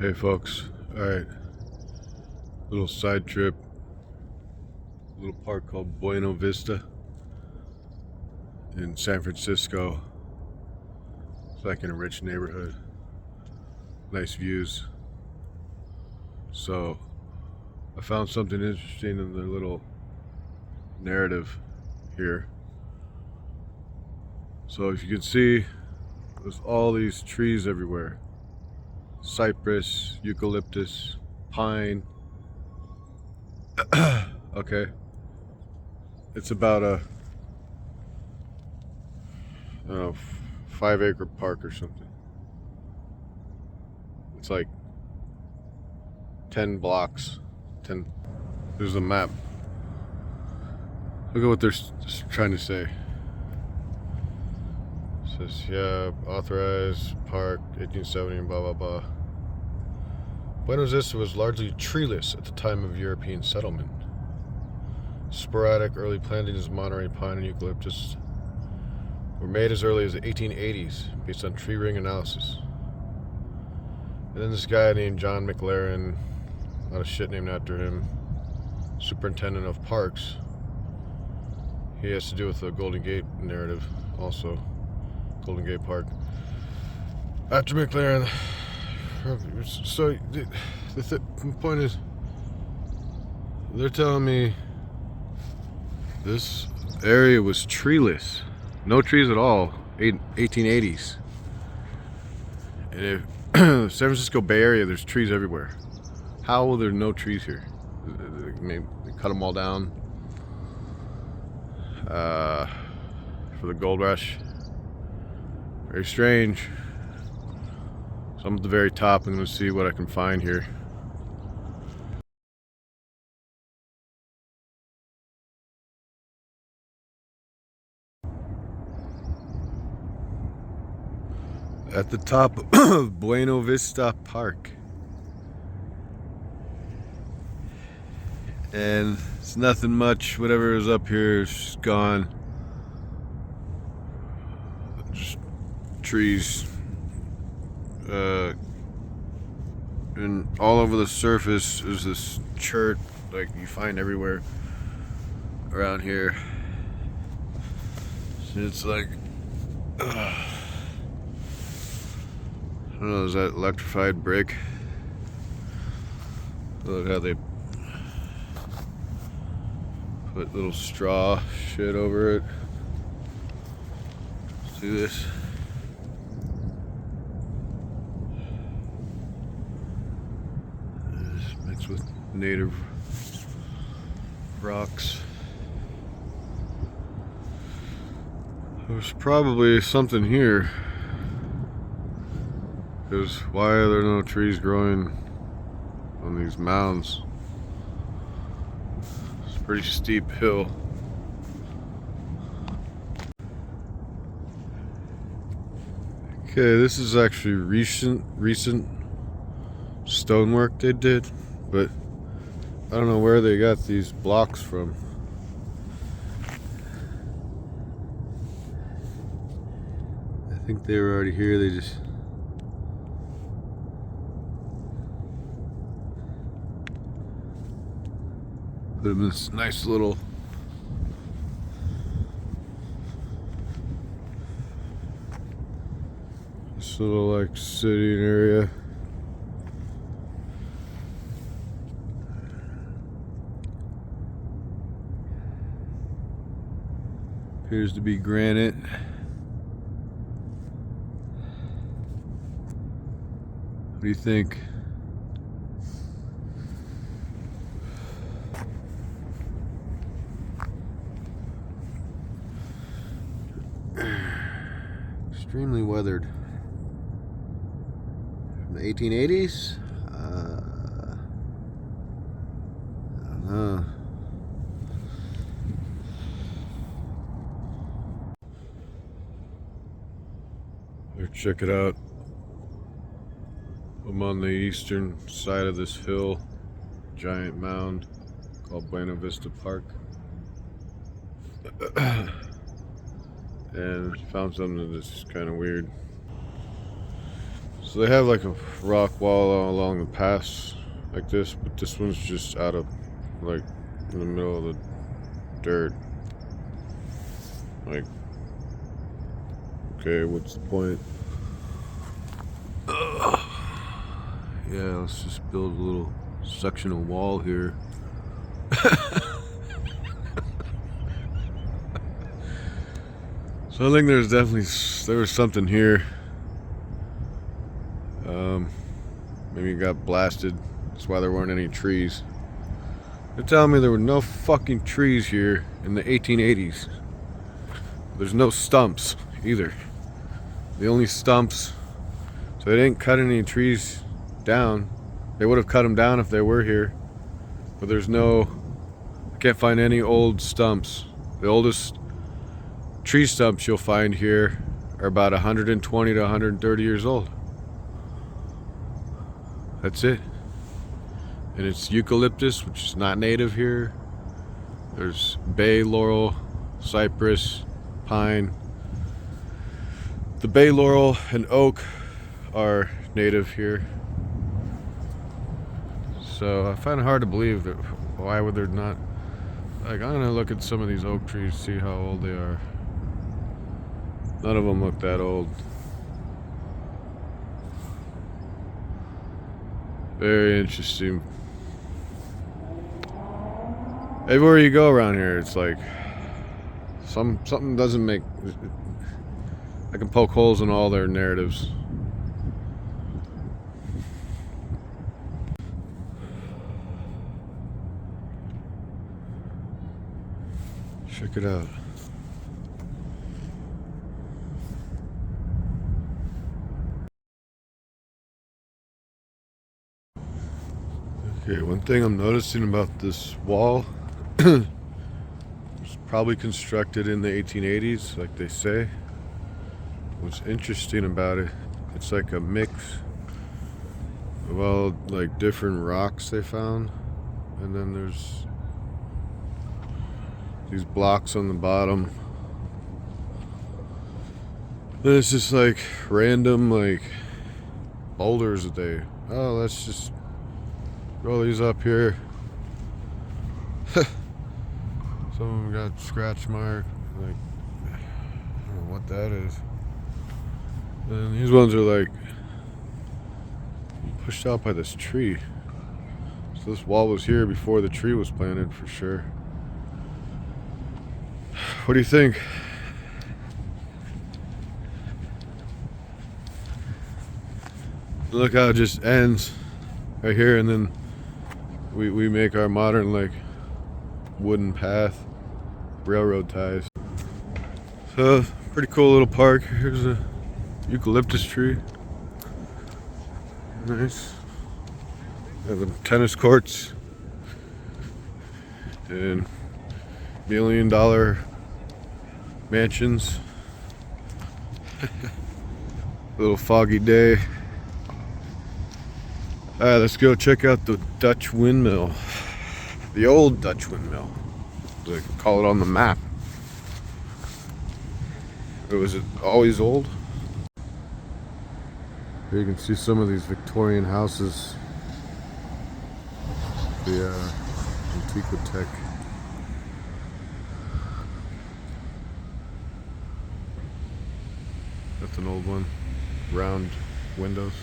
Hey folks, alright, little side trip, little park called Buena Vista in San Francisco. It's like in a rich neighborhood, nice views. So I found something interesting in the little narrative here. So if you can see, there's all these trees everywhere. Cypress, eucalyptus, pine. Okay, it's about a, I don't know, 5-acre park or something. It's like 10 blocks. 10. There's a map. Look at what they're trying to say. It says, yeah, authorized park, 1870, and blah, blah, blah. Buena Vista was largely treeless at the time of European settlement. Sporadic early plantings of Monterey pine and eucalyptus were made as early as the 1880s based on tree ring analysis. And then this guy named John McLaren, a lot of shit named after him, superintendent of parks. He has to do with the Golden Gate narrative also. Golden Gate Park. After McLaren, so the point is, they're telling me this area was treeless. No trees at all, 1880s. And if San Francisco Bay Area, there's trees everywhere. How will there no trees here? They cut them all down for the gold rush. Very strange. So I'm at the very top. I'm going to see what I can find here. At the top of Buena Vista Park. And it's nothing much. Whatever is up here is gone. Just trees. And all over the surface is this chert like you find everywhere around here. It's like, I don't know, is that electrified brick? Look how they put little straw shit over it. See this? It's mixed with native rocks. There's probably something here. Because why are there no trees growing on these mounds? It's a pretty steep hill. Okay, this is actually recent stonework they did, but I don't know where they got these blocks from. I think they were already here, they just put them in this nice little like sitting area. Appears to be granite. What do you think? Extremely weathered. From the 1880s? I don't know. Here, check it out. I'm on the eastern side of this hill, giant mound called Buena Vista Park. And found something that's kind of weird. So they have like a rock wall along the pass like this, but this one's just out of, like, in the middle of the dirt. Like, okay, what's the point? Yeah, let's just build a little section of wall here. So I think there was something here. Maybe it got blasted. That's why there weren't any trees. They're telling me there were no fucking trees here in the 1880s. There's no stumps either. The only stumps, so they didn't cut any trees down. They would have cut them down if they were here. But I can't find any old stumps. The oldest tree stumps you'll find here are about 120 to 130 years old. That's it. And it's eucalyptus, which is not native here. There's bay, laurel, cypress, pine. The bay, laurel, and oak are native here. So I find it hard to believe that why would there not, like, I'm gonna look at some of these oak trees, see how old they are. None of them look that old. Very interesting. Everywhere you go around here, it's like something doesn't make. I can poke holes in all their narratives. Check it out. Okay, one thing I'm noticing about this wall, it's probably constructed in the 1880s, like they say. What's interesting about it, it's like a mix of all, like, different rocks they found, and then there's these blocks on the bottom. And it's just like random, like, boulders that let's just roll these up here. Some of them got scratch mark, like, I don't know what that is. And these ones are like pushed out by this tree. So this wall was here before the tree was planted for sure. What do you think? Look how it just ends right here, and then we make our modern, like, wooden path, railroad ties. So pretty cool little park. Here's a eucalyptus tree. Nice. Have the tennis courts and $1 million mansions. Little foggy day. Alright, let's go check out the Dutch windmill. The old Dutch windmill. They call it on the map. Or was it always old? Here you can see some of these Victorian houses. The Antiquitech. That's an old one. Round windows.